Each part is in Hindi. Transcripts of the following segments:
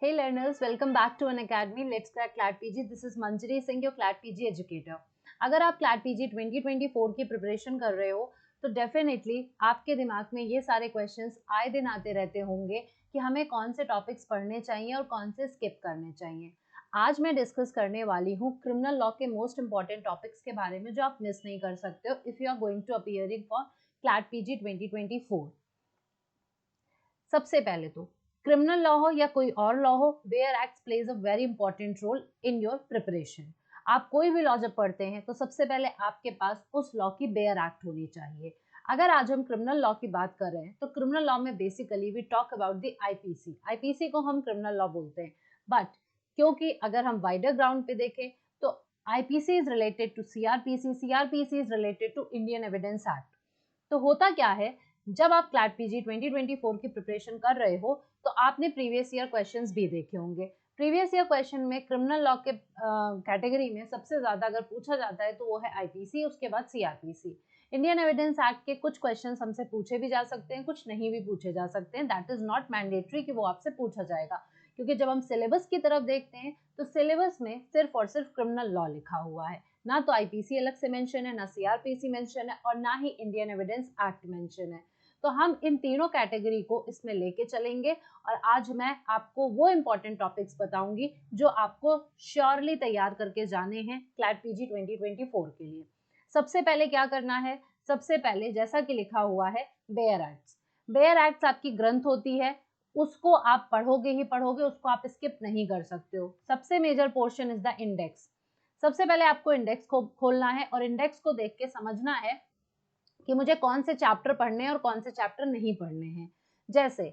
Hey learners, welcome back to an academy. Let's crack CLAT PG. This is Manjari Singh, your CLAT PG educator. अगर आप CLAT PG 2024 की प्रिपरेशन कर रहे हो तो डेफिनेटली आपके दिमाग में ये सारे क्वेश्चंस आए दिन आते रहते होंगे कि हमें कौन से टॉपिक्स पढ़ने चाहिए और कौन से स्किप करने चाहिए। आज मैं डिस्कस करने वाली हूँ क्रिमिनल लॉ के मोस्ट इंपॉर्टेंट टॉपिक्स के बारे में जो आप मिस नहीं कर सकते हो if you are going to appearing for CLAT PG 2024। सबसे पहले तो क्रिमिनल लॉ हो या कोई और लॉ हो, bare act plays a very important role in your preparation. आप कोई भी लॉ जब पढ़ते हैं तो सबसे पहले आपके पास उस लॉ की बेयर एक्ट होनी चाहिए। अगर आज हम क्रिमिनल लॉ की बात कर रहे हैं तो क्रिमिनल लॉ में basically we talk about the IPC. IPC को हम क्रिमिनल लॉ बोलते हैं, बट क्योंकि अगर हम वाइडर ग्राउंड पे देखें तो IPC is related to CrPC, CrPC is related to Indian Evidence Act. तो होता क्या है, जब आप क्लैट पीजी 2024 की प्रिपरेशन कर रहे हो तो आपने प्रीवियस ईयर क्वेश्चंस भी देखे होंगे। प्रीवियस ईयर क्वेश्चन में क्रिमिनल लॉ के कैटेगरी में सबसे ज्यादा अगर पूछा जाता है तो वो है आईपीसी, उसके बाद सीआरपीसी। इंडियन एविडेंस एक्ट के कुछ क्वेश्चंस हमसे पूछे भी जा सकते हैं, कुछ नहीं भी पूछे जा सकते हैं। दैट इज नॉट मैंडेटरी कि वो आपसे पूछा जाएगा, क्योंकि जब हम सिलेबस की तरफ देखते हैं तो सिलेबस में सिर्फ और सिर्फ क्रिमिनल लॉ लिखा हुआ है। ना तो आईपीसी अलग से मेंशन है, ना सीआरपीसी मेंशन है और ना ही इंडियन एविडेंस एक्ट मेंशन है। तो हम इन तीनों कैटेगरी को इसमें लेके चलेंगे और आज मैं आपको वो इंपॉर्टेंट टॉपिक्स बताऊंगी जो आपको श्योरली तैयार करके जाने हैं क्लैट पीजी 2024 के लिए। सबसे पहले क्या करना है, सबसे पहले जैसा कि लिखा हुआ है बेयर एक्ट्स। बेयर एक्ट्स आपकी ग्रंथ होती है, उसको आप पढ़ोगे ही पढ़ोगे, उसको आप स्किप नहीं कर सकते हो। सबसे major portion is the index. सबसे पहले आपको इंडेक्स को खोलना है और इंडेक्स को देख के समझना है कि मुझे कौन से चैप्टर पढ़ने हैं और कौन से चैप्टर नहीं पढ़ने हैं। जैसे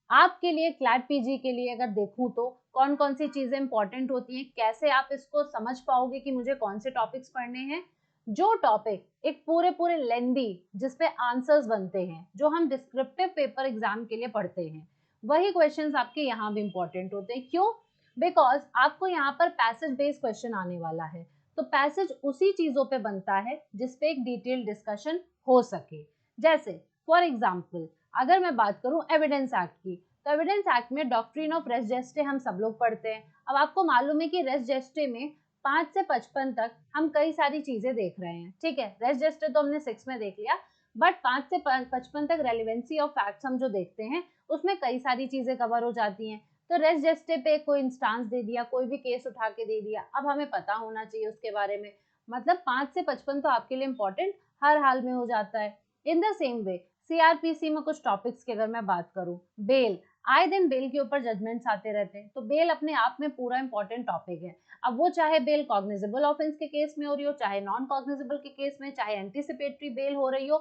आपके लिए क्लैट पीजी के लिए अगर देखूं तो कौन कौन सी चीजें इंपॉर्टेंट होती हैं, कैसे आप इसको समझ पाओगे कि मुझे कौन से टॉपिक्स पढ़ने हैं। जो टॉपिक एक पूरे पूरे लेंदी जिसपे आंसर्स बनते हैं, जो हम डिस्क्रिप्टिव पेपर एग्जाम के लिए पढ़ते हैं, वही क्वेश्चंस आपके यहाँ भी इंपॉर्टेंट होते हैं। क्यों? बिकॉज आपको यहाँ पर पैसेज बेस्ड क्वेश्चन आने वाला है। तो पैसेज उसी चीजों पे बनता है जिसपे एक डिटेल डिस्कशन हो सके। जैसे फॉर एग्जाम्पल अगर मैं बात करूं एविडेंस एक्ट की, तो एविडेंस एक्ट में डॉक्ट्रिन ऑफ रेस जेस्टे हम सब लोग पढ़ते हैं। अब आपको मालूम है कि रेस जेस्टे में 5 से 55 तक हम कई सारी चीजें देख रहे हैं। ठीक है, रेस जेस्टे तो हमने 6 में देख लिया, बट 5 से 55 तक रेलिवेंसी ऑफ फैक्ट्स हम जो देखते हैं उसमें कई सारी चीजें कवर हो जाती हैं। तो रेस जेस्टे पे कोई इंस्टांस दे दिया, कोई भी केस उठा के दे दिया, अब हमें पता होना चाहिए उसके बारे में। मतलब 5 से 55 तो आपके लिए इंपॉर्टेंट हर हाल में हो जाता है। In the same way CrPC में कुछ टॉपिक्स की अगर मैं बात करूं, बेल, आए दिन बेल के ऊपर जजमेंट्स आते रहते हैं, तो बेल अपने आप में पूरा इंपॉर्टेंट टॉपिक है। अब वो चाहे बेल कॉग्निजेबल ऑफेंस के केस में हो रही हो, चाहे नॉन कॉग्निजेबल के केस में, चाहे एंटीसिपेटरी बेल हो रही हो,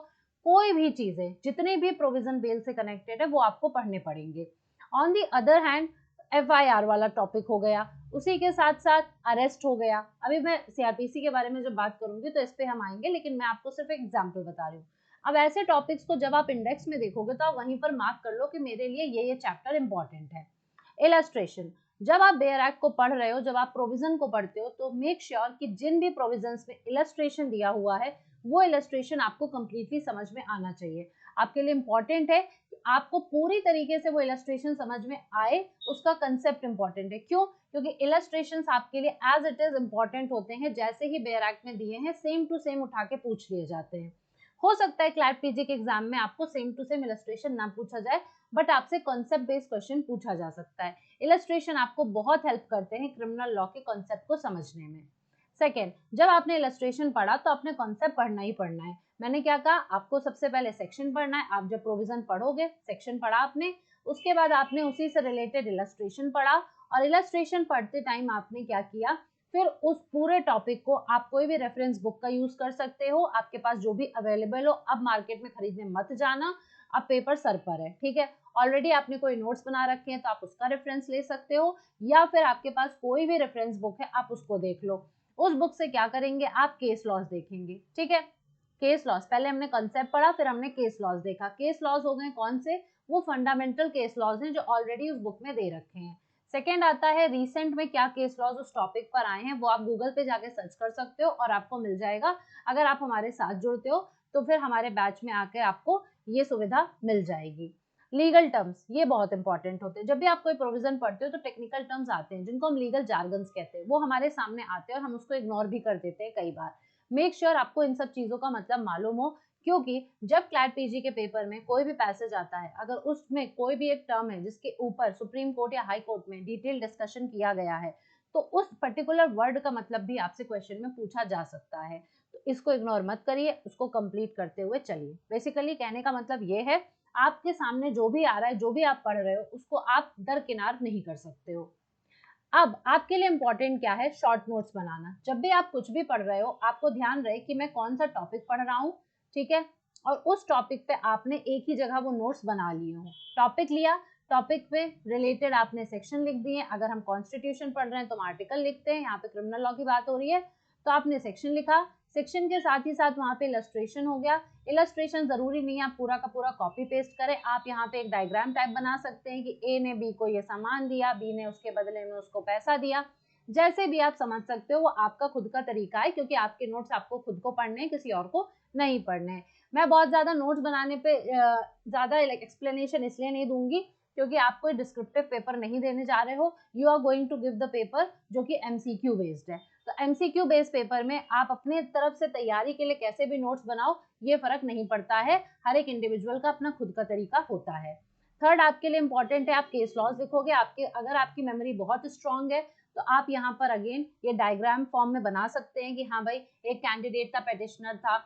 कोई भी चीजें, जितने भी प्रोविजन बेल से कनेक्टेड है वो आपको पढ़ने पड़ेंगे। On the other hand FIR वाला टॉपिक हो गया, उसी के साथ साथ अरेस्ट हो गया। अभी मैं सीआरपीसी के बारे में जब बात करूंगी तो इस पे हम आएंगे, लेकिन मैं आपको सिर्फ एग्जांपल बता रही हूँ। अब ऐसे टॉपिक्स को जब आप इंडेक्स में देखोगे तो आप वहीं पर मार्क कर लो कि मेरे लिए ये चैप्टर इंपॉर्टेंट है। इलस्ट्रेशन, जब आप बेयर एक्ट को पढ़ रहे हो, जब आप प्रोविजन को पढ़ते हो, तो मेक श्योर कि जिन भी प्रोविजंस में इलस्ट्रेशन दिया हुआ है वो इलस्ट्रेशन आपको कंप्लीटली समझ में आना चाहिए। आपके लिए इंपॉर्टेंट है कि आपको पूरी तरीके से वो इलस्ट्रेशन समझ में आए, उसका कंसेप्ट इंपॉर्टेंट है। क्यों? क्योंकि इलस्ट्रेशंस आपके लिए एज इट इज इंपॉर्टेंट होते हैं, जैसे ही बेयर एक्ट में दिए हैं सेम टू सेम उठा के पूछ लिए जाते हैं। हो सकता है क्लैट पीजी के एग्जाम में आपको सेम टू सेम इलस्ट्रेशन ना पूछा जाए, बट आपसे कॉन्सेप्ट बेस्ड क्वेश्चन पूछा जा सकता है। इलस्ट्रेशन आपको बहुत हेल्प करते हैं क्रिमिनल लॉ के कॉन्सेप्ट को समझने में। सेकेंड, जब आपने इलस्ट्रेशन पढ़ा तो आपने कॉन्सेप्ट पढ़ना ही पढ़ना है। मैंने क्या कहा, आपको सबसे पहले सेक्शन पढ़ना है। आप जब प्रोविजन पढ़ोगे, सेक्शन पढ़ा आपने, उसके बाद आपने उसी से रिलेटेड इलस्ट्रेशन पढ़ा, और इलस्ट्रेशन पढ़ते टाइम आपने क्या किया, फिर उस पूरे टॉपिक को आप कोई भी रेफरेंस बुक का यूज कर सकते हो, आपके पास जो भी अवेलेबल हो। अब मार्केट में खरीदने मत जाना, अब पेपर सर पर है, ठीक है। ऑलरेडी आपने कोई नोट्स बना रखे हैं तो आप उसका रेफरेंस ले सकते हो, या फिर आपके पास कोई भी रेफरेंस बुक है आप उसको देख लो। उस बुक से क्या करेंगे, आप केस लॉज देखेंगे, ठीक है। केस लॉज, पहले हमने कंसेप्ट पढ़ा, फिर हमने केस लॉज देखा। केस लॉज हो गए कौन से, वो फंडामेंटल केस लॉज हैं जो ऑलरेडी उस बुक में दे रखे हैं। सेकेंड आता है रिसेंट में क्या केस लॉज उस टॉपिक पर आए हैं, वो आप गूगल पे जाके सर्च कर सकते हो और आपको मिल जाएगा। अगर आप हमारे साथ जुड़ते हो तो फिर हमारे बैच में आकर आपको ये सुविधा मिल जाएगी। लीगल टर्म्स ये बहुत इंपॉर्टेंट होते हैं। जब भी आप कोई प्रोविजन पढ़ते हो तो टेक्निकल टर्म्स आते हैं जिनको हम लीगल जार्गन्स कहते हैं, वो हमारे सामने आते हैं और हम उसको इग्नोर भी कर देते हैं कई बार। मेक श्योर आपको इन सब चीजों का मतलब मालूम हो, क्योंकि जब क्लैट पीजी के पेपर में कोई भी पैसेज आता है, अगर उसमें कोई भी एक टर्म है जिसके ऊपर सुप्रीम कोर्ट या हाई कोर्ट में डिटेल डिस्कशन किया गया है, तो उस पर्टिकुलर वर्ड का मतलब भी आपसे क्वेश्चन में पूछा जा सकता है। तो इसको इग्नोर मत करिए, उसको कंप्लीट करते हुए चलिए। बेसिकली कहने का मतलब ये है, आपके सामने जो भी आ रहा है, जो भी आप पढ़ रहे हो, उसको आप दरकिनार नहीं कर सकते हो। अब आपके लिए इंपॉर्टेंट क्या है, शॉर्ट नोट्स बनाना। जब भी आप कुछ भी पढ़ रहे हो, आपको ध्यान रहे कि मैं कौन सा टॉपिक पढ़ रहा हूँ, ठीक है, और उस टॉपिक पे आपने एक ही जगह वो नोट्स बना लिए हो। टॉपिक लिया, टॉपिक पे रिलेटेड आपने सेक्शन लिख दिए। अगर हम कॉन्स्टिट्यूशन पढ़ रहे हैं तो हम आर्टिकल लिखते हैं, यहाँ पे क्रिमिनल लॉ की बात हो रही है तो आपने सेक्शन लिखा। सेक्शन के साथ ही साथ वहाँ पे इलस्ट्रेशन हो गया। इलस्ट्रेशन जरूरी नहीं है आप पूरा का पूरा कॉपी पेस्ट करें, आप यहाँ पे एक डायग्राम टाइप बना सकते हैं कि ए ने बी को ये सामान दिया, बी ने उसके बदले में उसको पैसा दिया। जैसे भी आप समझ सकते हो, वो आपका खुद का तरीका है, क्योंकि आपके नोट्स आपको खुद को पढ़ने हैं, किसी और को नहीं पढ़ने हैं। मैं बहुत ज्यादा नोट्स बनाने पे ज्यादा एक्सप्लेनेशन इसलिए नहीं दूंगी क्योंकि आप कोई डिस्क्रिप्टिव पेपर नहीं देने जा रहे हो, you are going to give the paper जो कि एमसीक्यू बेस्ड है। तो एमसीक्यू बेस्ड पेपर में आप अपने तरफ से तैयारी के लिए कैसे भी नोट्स बनाओ, ये फर्क नहीं पड़ता है, हर एक इंडिविजुअल का अपना खुद का तरीका होता है। थर्ड आपके लिए इंपॉर्टेंट है, आप केस लॉज लिखोगे। आपके अगर आपकी मेमोरी बहुत स्ट्रांग है तो आप यहाँ पर अगेन ये डायग्राम फॉर्म में बना सकते हैं कि हाँ भाई, एक कैंडिडेट था, पेटिशनर था,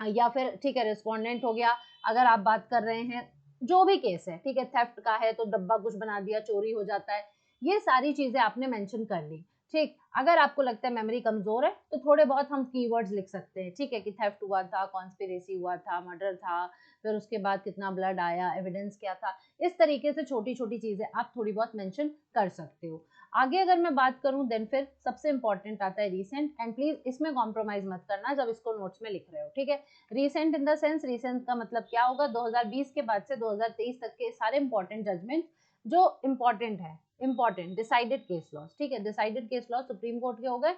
या फिर ठीक है रिस्पोंडेंट हो गया। अगर आप बात कर रहे हैं जो भी केस है, ठीक है, थेफ्ट का है तो डब्बा कुछ बना दिया, चोरी हो जाता है, ये सारी चीजें आपने मेंशन कर ली। ठीक, अगर आपको लगता है मेमोरी कमजोर है तो थोड़े बहुत हम कीवर्ड्स लिख सकते हैं, ठीक है, कि थेफ्ट हुआ था, कॉन्स्पिरेसी हुआ था, मर्डर था, फिर उसके बाद कितना ब्लड आया, एविडेंस क्या था। इस तरीके से छोटी छोटी चीजें आप थोड़ी बहुत मेंशन कर सकते हो। आगे अगर मैं बात करूं देन फिर सबसे इंपॉर्टेंट आता है रीसेंट, एंड प्लीज इसमें कॉम्प्रोमाइज मत करना जब इसको नोट्स में लिख रहे हो, ठीक है। Recent in the sense, recent का मतलब क्या होगा, 2020 के बाद से 2023 तक के सारे इंपॉर्टेंट जजमेंट जो इंपॉर्टेंट है, इंपॉर्टेंट डिसाइडेड केस लॉस, ठीक है, decided case laws supreme court के हो गए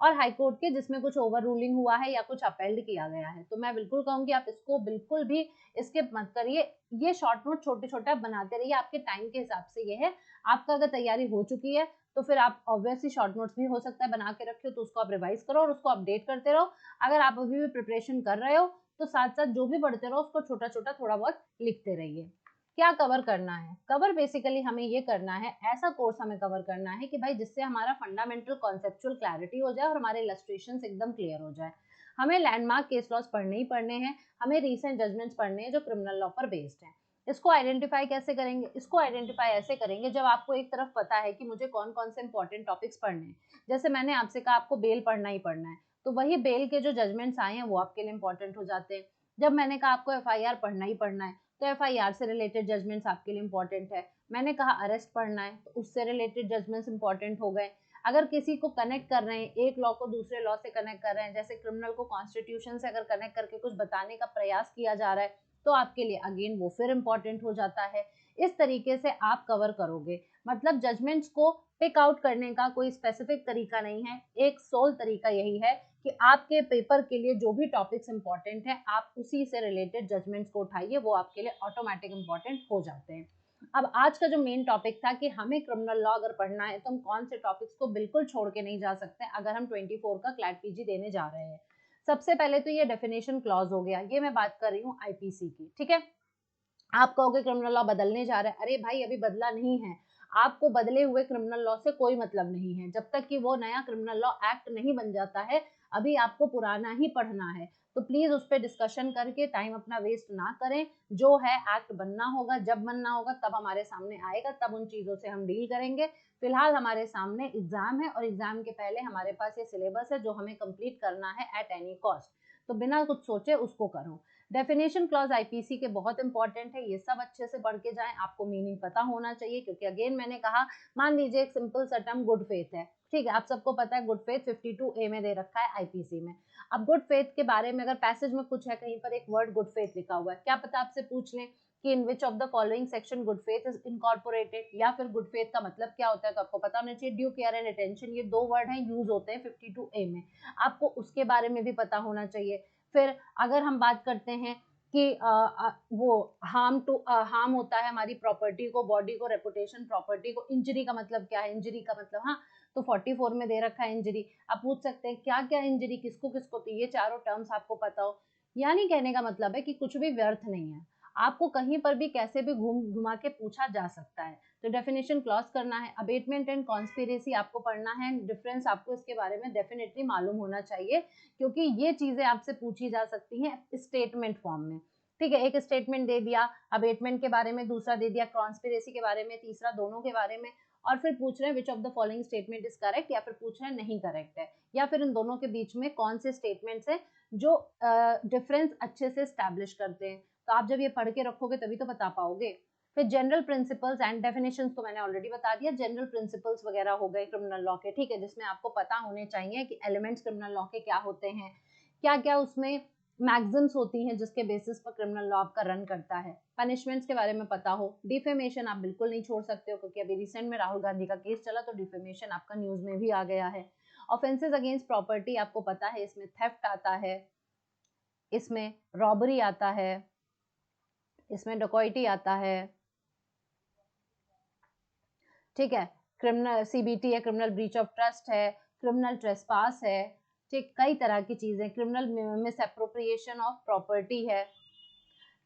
और हाई कोर्ट के जिसमें कुछ ओवर रूलिंग हुआ है या कुछ अपेल्ड किया गया है। तो मैं बिल्कुल कहूंगी आप इसको बिल्कुल भी स्किप मत करिए। ये शॉर्ट नोट छोटे छोटे आप बनाते रहिए, आपके टाइम के हिसाब से ये है। आपका अगर तैयारी हो चुकी है तो फिर आप ऑब्वियसली शॉर्ट नोट्स भी हो सकता है बना के रखे हो, तो उसको आप रिवाइज करो और उसको अपडेट करते रहो। अगर आप अभी भी प्रिपरेशन कर रहे हो तो साथ साथ जो भी पढ़ते रहो उसको छोटा छोटा थोड़ा बहुत लिखते रहिए। क्या कवर करना है, कवर बेसिकली हमें ये करना है, ऐसा कोर्स हमें कवर करना है कि भाई जिससे हमारा फंडामेंटल कॉन्सेप्चुअल क्लैरिटी हो जाए और हमारे इलस्ट्रेशंस एकदम क्लियर हो जाए। हमें लैंडमार्क केस लॉस पढ़ने ही पढ़ने हैं, हमें रीसेंट जजमेंट्स पढ़ने हैं जो क्रिमिनल लॉ पर बेस्ड हैं। इसको आइडेंटिफाई कैसे करेंगे, इसको आइडेंटिफाई ऐसे करेंगे जब आपको एक तरफ पता है कि मुझे कौन कौन से इंपॉर्टेंट टॉपिक्स पढ़ने हैं। जैसे मैंने आपसे कहा आपको बेल पढ़ना ही पढ़ना है, तो वही बेल के जो जजमेंट्स आए हैं वो आपके लिए इंपॉर्टेंट हो जाते हैं। जब मैंने कहा आपको एफआईआर पढ़ना ही पढ़ना है, तो एफआईआर से रिलेटेड जजमेंट्स आपके लिए इंपॉर्टेंट है। मैंने कहा अरेस्ट पढ़ना है तो उससे रिलेटेड जजमेंट्स इंपॉर्टेंट हो गए। अगर किसी को कनेक्ट कर रहे हैं, एक लॉ को दूसरे लॉ से कनेक्ट कर रहे हैं, जैसे क्रिमिनल को कॉन्स्टिट्यूशन से अगर कनेक्ट करके कुछ बताने का प्रयास किया जा रहा है, तो आपके लिए अगेन वो फिर इंपॉर्टेंट हो जाता है। इस तरीके से आप कवर करोगे। मतलब जजमेंट्स को पिक आउट करने का कोई स्पेसिफिक तरीका नहीं है, एक सोल तरीका यही है कि आपके पेपर के लिए जो भी टॉपिक्स इंपॉर्टेंट है आप उसी से रिलेटेड जजमेंट्स को उठाइए, वो आपके लिए ऑटोमेटिक इंपॉर्टेंट हो जाते हैं। अब आज का जो मेन टॉपिक था कि हमें क्रिमिनल लॉ अगर पढ़ना है तो हम कौन से टॉपिक्स को बिल्कुल छोड़ के नहीं जा सकते अगर हम 24 का क्लैट पीजी देने जा रहे हैं। सबसे पहले तो ये डेफिनेशन क्लॉज हो गया, ये मैं बात कर रही हूँ आईपीसी की, ठीक है। आप कहोगे क्रिमिनल लॉ बदलने जा रहा है, अरे भाई अभी बदला नहीं है। आपको बदले हुए क्रिमिनल लॉ से कोई मतलब नहीं है, जब तक कि वो नया क्रिमिनल लॉ एक्ट नहीं बन जाता है अभी आपको पुराना ही पढ़ना है। तो प्लीज उस पर डिस्कशन करके टाइम अपना वेस्ट ना करें। जो है एक्ट बनना होगा, जब बनना होगा तब हमारे सामने आएगा, तब उन चीजों से हम डील करेंगे। फिलहाल हमारे सामने एग्जाम है और एग्जाम के पहले हमारे पास ये सिलेबस है जो हमें कंप्लीट करना है एट एनी कॉस्ट। तो बिना कुछ सोचे उसको करो। डेफिनेशन क्लॉज आईपीसी के बहुत इंपॉर्टेंट है, ये सब अच्छे से पढ़ के जाएं। आपको मीनिंग पता होना चाहिए, क्योंकि अगेन मैंने कहा, मान लीजिए एक सिंपल सा टर्म गुड फेथ है, ठीक है, आप सबको पता है गुड फेथ 52A में दे रखा है आईपीसी में। अब गुड फेथ के बारे में अगर पैसेज में कुछ है, कहीं पर एक वर्ड गुड फेथ लिखा हुआ है, क्या पता आपसे पूछ लें कि in which of the following section good faith is incorporated, या फिर गुड फेथ का मतलब क्या होता है, तो आपको पता होना चाहिए। ड्यू केयर एंड अटेंशन, ये दो वर्ड हैं, यूज होते हैं 52A में, आपको उसके बारे में भी पता होना चाहिए। फिर अगर हम बात करते हैं कि वो हार्म होता है हमारी प्रॉपर्टी को, बॉडी को, रेपुटेशन, प्रॉपर्टी को। इंजरी का मतलब क्या है? इंजरी का मतलब, हाँ, तो 44 में दे रखा है इंजरी। आप पूछ सकते हैं क्या क्या इंजरी, किसको किसको, तो ये चारों टर्म्स आपको पता हो। यानी कहने का मतलब है कि कुछ भी व्यर्थ नहीं है, आपको कहीं पर भी कैसे भी घूम घुमा के पूछा जा सकता है। तो डेफिनेशन क्लॉज करना है, अबेटमेंट एंड कॉन्स्पिरेसी आपको पढ़ना है, डिफरेंस आपको इसके बारे में डेफिनेटली मालूम होना चाहिए, क्योंकि ये चीजें आपसे पूछी जा सकती हैं स्टेटमेंट फॉर्म में। ठीक है, एक स्टेटमेंट दे दिया अबेटमेंट के बारे में, दूसरा दे दिया कॉन्स्पिरेसी के बारे में, तीसरा दोनों के बारे में, और फिर पूछ रहे हैं विच of the following statement is correct, या फिर पूछ रहे हैं नहीं करेक्ट है, या फिर इन दोनों के बीच में कौन से स्टेटमेंट्स हैं जो डिफरेंस अच्छे से स्टैब्लिश करते हैं। तो आप जब ये पढ़ के रखोगे तभी तो बता पाओगे। फिर जनरल प्रिंसिपल्स एंड डेफिनेशंस तो मैंने ऑलरेडी बता दिया, जनरल प्रिंसिपल्स वगैरह हो गए क्रिमिनल लॉ के, ठीक है, जिसमें आपको पता होने चाहिए कि एलिमेंट्स क्रिमिनल लॉ के क्या होते हैं, क्या क्या उसमें मैक्सिम्स होती हैं जिसके बेसिस पर क्रिमिनल लॉ आपका रन करता है, पनिशमेंट्स के बारे में पता हो, डिफेमेशन आप बिल्कुल नहीं छोड़ सकते हो, क्योंकि अभी रिसेंट में राहुल गांधी का केस चला तो डिफेमेशन आपका न्यूज में भी आ गया है। ऑफेंसेस अगेंस्ट प्रॉपर्टी आपको पता है, इसमें थेफ्ट आता है, इसमें रॉबरी आता है, इसमें डकॉइटी आता है, ठीक है, क्रिमिनल सीबीटी है, क्रिमिनल ब्रीच ऑफ ट्रस्ट है, क्रिमिनल ट्रेसपास है, ठीक, कई तरह की चीजें, criminal miss appropriation of property है,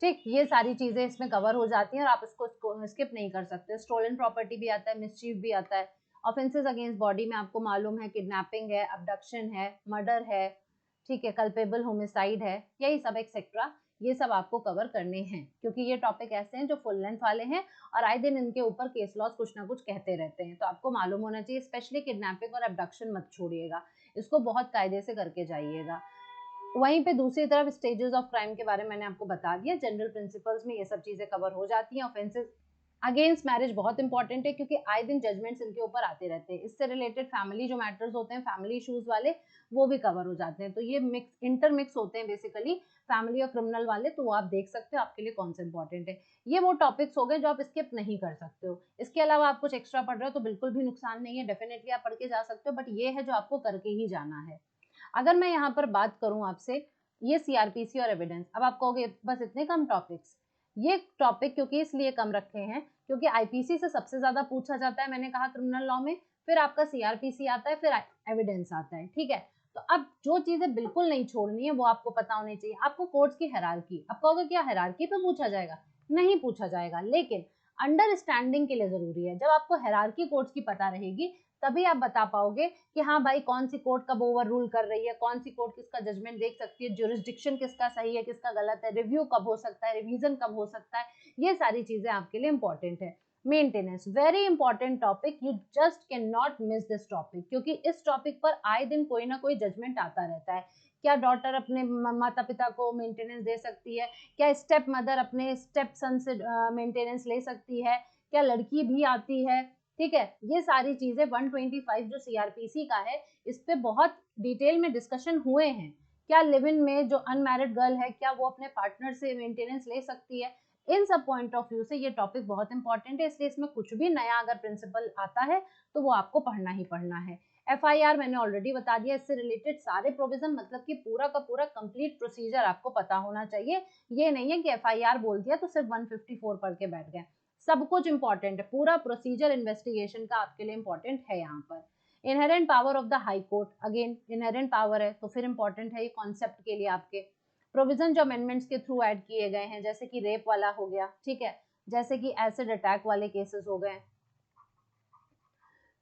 ठीक, ये सारी चीजें इसमें कवर हो जाती हैं और आप इसको स्किप नहीं कर सकते। स्टोलन प्रॉपर्टी भी आता है, मिसचीफ भी आता है। ऑफेंसेस अगेंस्ट बॉडी में आपको मालूम है किडनैपिंग है, अबडक्शन है, मर्डर है, ठीक है, कल्पेबल होमिसाइड है, यही सब एक्सेट्रा, ये सब आपको कवर करने हैं, क्योंकि ये टॉपिक ऐसे हैं जो फुल लेंथ वाले हैं और आए दिन इनके ऊपर केस लॉज कुछ ना कुछ कहते रहते हैं, तो आपको मालूम होना चाहिए। स्पेशली किडनैपिंग और अबडक्शन मत छोड़िएगा, इसको बहुत कायदे से करके जाइएगा। वहीं पे दूसरी तरफ स्टेजेस ऑफ क्राइम के बारे में मैंने आपको बता दिया, जनरल प्रिंसिपल्स में ये सब चीजें कवर हो जाती हैं। ऑफेंसेस अगेंस्ट मैरिज बहुत इंपॉर्टेंट है, क्योंकि आए दिन जजमेंट्स इनके ऊपर आते रहते हैं, इससे रिलेटेड फैमिली जो मैटर्स होते हैं, फैमिली इश्यूज वाले, वो भी कवर हो जाते हैं। तो ये मिक्स इंटरमिक्स होते हैं बेसिकली, फैमिली और क्रिमिनल वाले, तो वो आप देख सकते हो आपके लिए कौन सा इंपॉर्टेंट है। ये वो टॉपिक्स हो गए जो आप स्किप नहीं कर सकते हो। इसके अलावा आप कुछ एक्स्ट्रा पढ़ रहे हो तो बिल्कुल भी नुकसान नहीं है, डेफिनेटली आप पढ़ के जा सकते हो, बट ये है जो आपको करके ही जाना है। अगर मैं यहाँ पर बात करूं आपसे, ये सीआरपीसी और एविडेंस, अब आप कहोगे बस इतने कम टॉपिक्स, ये टॉपिक क्योंकि इसलिए कम रखे हैं क्योंकि आईपीसी से सबसे ज्यादा पूछा जाता है, मैंने कहा क्रिमिनल लॉ में, फिर आपका सीआरपीसी आता है, फिर एविडेंस आता है, ठीक है। तो अब जो चीजें बिल्कुल नहीं छोड़नी है वो आपको पता होनी चाहिए। आपको कोर्ट्स की हायरार्की, अब कहोगे क्या हायरार्की पे पूछा जाएगा? नहीं पूछा जाएगा, लेकिन अंडरस्टैंडिंग के लिए जरूरी है। जब आपको हायरार्की कोर्ट्स की पता रहेगी तभी आप बता पाओगे कि हाँ भाई कौन सी कोर्ट कब ओवर रूल कर रही है, कौन सी कोर्ट किसका जजमेंट देख सकती है, ज्यूरिसडिक्शन किसका सही है किसका गलत है, रिव्यू कब हो सकता है, रिवीजन कब हो सकता है, ये सारी चीजें आपके लिए इंपॉर्टेंट है। Maintenance very important topic, you just can not miss this topic, क्योंकि इस टॉपिक पर आए दिन कोई ना कोई जजमेंट आता रहता है। क्या डॉटर अपने माता पिता को मेंटेनेंस दे सकती है? क्या स्टेप मदर अपने स्टेप सन से मेंटेनेंस ले सकती है? क्या लड़की भी आती है? ठीक है, ये सारी चीजें 125 जो सीआरपीसी का है, इस पे बहुत डिटेल में डिस्कशन हुए हैं। क्या लिव इन में जो अनमैरिड गर्ल है, क्या वो अपने पार्टनर से मेंटेनेंस ले सकती है? इन सब पॉइंट ऑफ व्यू से ये टॉपिक बहुत इंपॉर्टेंट है, इसलिए इसमें कुछ भी नया अगर प्रिंसिपल आता है तो वो आपको पढ़ना ही पढ़ना है। एफआईआर मैंने ऑलरेडी बता दिया, इससे रिलेटेड सारे प्रोविजन, मतलब कि पूरा का पूरा कंप्लीट प्रोसीजर आपको पता होना चाहिए। ये नहीं है कि एफआईआर बोल दिया तो सिर्फ 154 पढ़ के बैठ गए, सब कुछ इंपॉर्टेंट है, पूरा प्रोसीजर इन्वेस्टिगेशन का आपके लिए इंपॉर्टेंट है यहाँ पर। Inherent power of the high court, again inherent power है तो फिर इंपॉर्टेंट है ये कॉन्सेप्ट के लिए आपके। प्रोविजन जो अमेंडमेंट्स के थ्रू ऐड किए गए हैं, जैसे कि रेप वाला हो गया, ठीक है, जैसे कि एसिड अटैक वाले केसेस हो गए,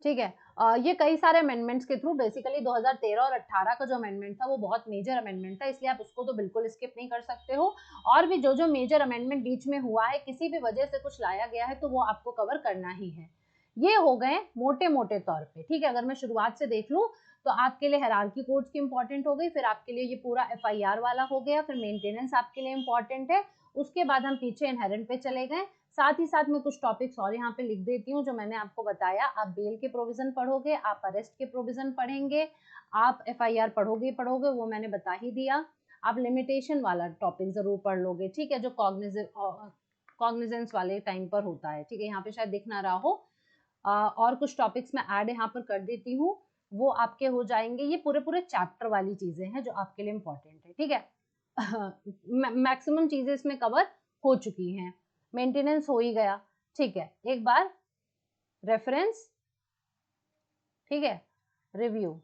ठीक है, ये कई सारे अमेंडमेंट्स के थ्रू, बेसिकली 2013 और 18 का जो अमेंडमेंट था वो बहुत मेजर अमेंडमेंट था, इसलिए आप उसको तो बिल्कुल स्किप नहीं कर सकते हो। और भी जो जो मेजर अमेंडमेंट बीच में हुआ है, किसी भी वजह से कुछ लाया गया है, तो वो आपको कवर करना ही है। ये हो गए मोटे मोटे तौर पे, ठीक है। अगर मैं शुरुआत से देख लूं तो आपके लिए हायरार्की कोड्स की इंपॉर्टेंट हो गई, फिर आपके लिए ये पूरा एफआईआर वाला हो गया, फिर मेंटेनेंस आपके लिए इंपॉर्टेंट है, उसके बाद हम पीछे इनहेरेंट पे चले गए। साथ ही साथ मैं कुछ टॉपिक्स और यहाँ पे लिख देती हूँ जो मैंने आपको बताया। आप बेल के प्रोविजन पढ़ोगे, आप अरेस्ट के प्रोविजन पढ़ेंगे, आप एफआईआर पढ़ोगे पढ़ोगे, वो मैंने बता ही दिया। आप लिमिटेशन वाला टॉपिक जरूर पढ़ लोगे, ठीक है, जो कॉग्निजेंस वाले टाइम पर होता है, ठीक है, यहाँ पे शायद दिख ना रहा हो। और कुछ टॉपिक्स मैं ऐड यहाँ पर कर देती हूँ, वो आपके हो जाएंगे। ये पूरे पूरे चैप्टर वाली चीजें हैं जो आपके लिए इंपॉर्टेंट है, ठीक है। मैक्सिमम चीजें इसमें कवर हो चुकी हैं, मेंटेनेंस हो ही गया, ठीक है। एक बार रेफरेंस, ठीक है, रिव्यू,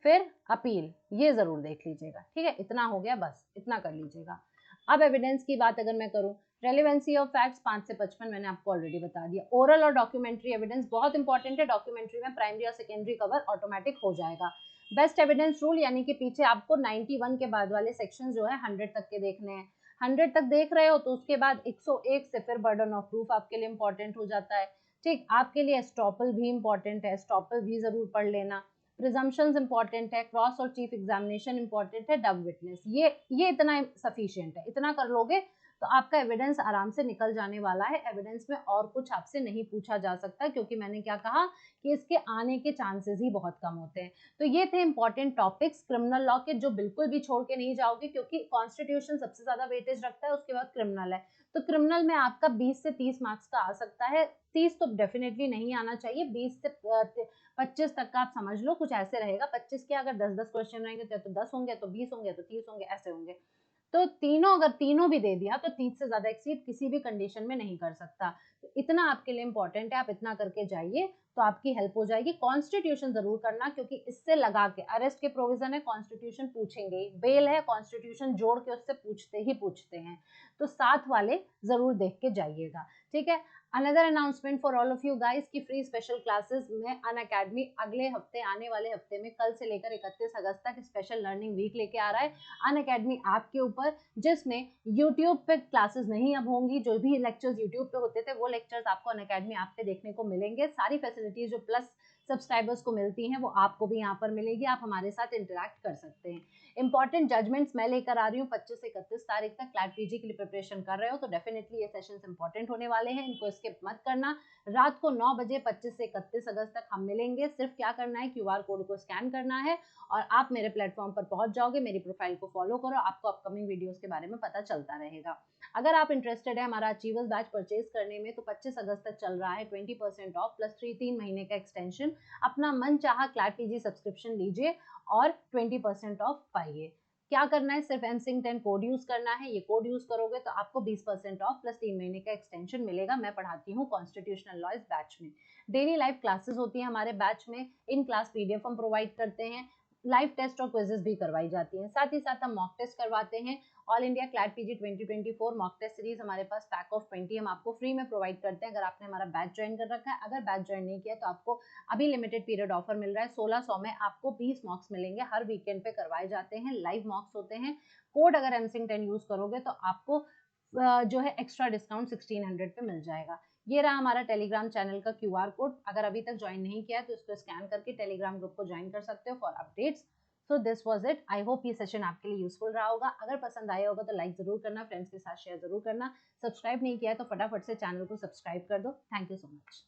फिर अपील, ये जरूर देख लीजिएगा, ठीक है। इतना हो गया, बस इतना कर लीजिएगा। अब एविडेंस की बात अगर मैं करूं, रेलेवेंसी ऑफ फैक्ट्स 5 से 55 मैंने आपको ऑलरेडी बता दिया। ओरल और डॉक्यूमेंट्री एविडेंस बहुत इंपॉर्टेंट है, डॉक्यूमेंट्री में प्राइमरी और सेकेंडरी कवर ऑटोमेटिक हो जाएगा। बेस्ट एविडेंस रूल, यानी कि पीछे आपको 91 के बाद वाले सेक्शन जो है 100 तक के देखने हैं। 100 तक देख रहे हो तो उसके बाद 101 से फिर बर्डन ऑफ प्रूफ आपके लिए इंपॉर्टेंट हो जाता है, ठीक। आपके लिए एस्टॉपल भी इंपॉर्टेंट है, एस्टॉपल भी जरूर पढ़ लेना। प्रिजम्पशंस इंपॉर्टेंट है, क्रॉस और चीफ एग्जामिनेशन इंपॉर्टेंट है, डब विटनेस, ये इतना सफिशिएंट है। इतना कर लोगे तो आपका एविडेंस आराम से निकल जाने वाला है। एविडेंस में और कुछ आपसे नहीं पूछा जा सकता, क्योंकि मैंने क्या कहा कि इसके आने के चांसेस ही बहुत कम होते हैं। तो ये थे इंपॉर्टेंट टॉपिक्स क्रिमिनल लॉ के, जो बिल्कुल भी छोड़ के नहीं जाओगे, क्योंकि कॉन्स्टिट्यूशन सबसे ज्यादा वेटेज रखता है, उसके बाद क्रिमिनल है। तो क्रिमिनल में आपका 20 से 30 मार्क्स का आ सकता है, 30 तो डेफिनेटली नहीं आना चाहिए, 20 से 25 तक का आप समझ लो, कुछ ऐसे रहेगा। 25 के अगर 10-10 क्वेश्चन रहेंगे तो 10 होंगे, तो 20 होंगे, तो 30 होंगे, ऐसे होंगे। तो तीनों, अगर तीनों भी दे दिया तो 30 से ज्यादा एक्सीड किसी भी कंडीशन में नहीं कर सकता। तो इतना आपके लिए इंपॉर्टेंट है, आप इतना करके जाइए तो आपकी हेल्प हो जाएगी। कॉन्स्टिट्यूशन जरूर करना, क्योंकि इससे लगा के अरेस्ट के प्रोविजन है, कॉन्स्टिट्यूशन पूछेंगे, बेल है, कॉन्स्टिट्यूशन जोड़ के उससे पूछते हैं। तो साथ वाले जरूर देख के जाइएगा, ठीक है। Another announcement for all of you guys की फ्री स्पेशल क्लासेस में अनअकैडमी अगले हफ्ते, आने वाले हफ्ते में, कल से लेकर 31 अगस्त तक स्पेशल लर्निंग वीक लेके आ रहा है अनअकैडमी आपके ऊपर, जिसमें यूट्यूब पे क्लासेस नहीं अब होंगी। जो भी लेक्चर्स यूट्यूब पे होते थे वो लेक्चर्स आपको अनअकैडमी आप पे देखने को मिलेंगे। सारी फैसिलिटीज जो प्लस सब्सक्राइबर्स को मिलती हैं वो आपको भी यहाँ पर मिलेगी, आप हमारे साथ इंटरेक्ट कर सकते हैं। इंपॉर्टेंट जजमेंट्स मैं लेकर आ रही हूँ 25 से 31 तारीख तक। क्लैट पीजी के लिए प्रिपरेशन कर रहे हो तो डेफिनेटली ये सेशंस इंपॉर्टेंट होने वाले हैं, इनको स्किप मत करना। रात को 9 बजे 25 से 31 अगस्त तक हम मिलेंगे। सिर्फ क्या करना है, क्यूआर कोड को स्कैन करना है और आप मेरे प्लेटफॉर्म पर पहुंच जाओगे। मेरी प्रोफाइल को फॉलो करो, आपको अपकमिंग वीडियोस के बारे में पता चलता रहेगा। अगर आप इंटरेस्टेड है हमारा अचीवर्स बैच परचेज करने में, तो 25 अगस्त तक चल रहा है 20% ऑफ प्लस 3 महीने का एक्सटेंशन। अपना मन चाहा क्लैट पीजी सब्सक्रिप्शन लीजिए और 20% ऑफ पाइए। क्या करना है, सिर्फ msing10 कोड यूज करना है। ये कोड यूज करोगे तो आपको 20% ऑफ प्लस 3 महीने का एक्सटेंशन मिलेगा। मैं पढ़ाती हूँ कॉन्स्टिट्यूशनल लॉ इस बैच में। डेली लाइव क्लासेस होती है हमारे बैच में, इन क्लास पीडीएफ हम प्रोवाइड करते हैं, लाइव टेस्ट और क्विजेस भी करवाई जाती हैं। साथ ही साथ हम मॉक टेस्ट करवाते हैं। All India CLAT PG 2024 mock test series हमारे पास पैक ऑफ 20 हम आपको फ्री में प्रोवाइड करते हैं, अगर आपने हमारा बैच ज्वाइन कर रखा है। अगर बैच ज्वाइन नहीं किया तो आपको अभी लिमिटेड पीरियड ऑफर मिल रहा है, 1600 में आपको 20 मॉक्स मिलेंगे। हर वीकेंड पे करवाए जाते हैं, लाइव मॉक्स होते हैं। कोड अगर msing10 यूज करोगे तो आपको जो है एक्स्ट्रा डिस्काउंट 1600 पे मिल जाएगा। ये रहा हमारा टेलीग्राम चैनल का क्यूआर कोड, अगर अभी तक ज्वाइन नहीं किया तो इसको स्कैन करके टेलीग्राम ग्रुप को ज्वाइन कर सकते हो for updates. So this was it. I hope ये सेशन आपके लिए यूजफुल रहा होगा। अगर पसंद आया होगा तो लाइक जरूर करना, फ्रेंड्स के साथ शेयर जरूर करना। सब्सक्राइब नहीं किया तो फटाफट से चैनल को सब्सक्राइब कर दो। Thank you so much.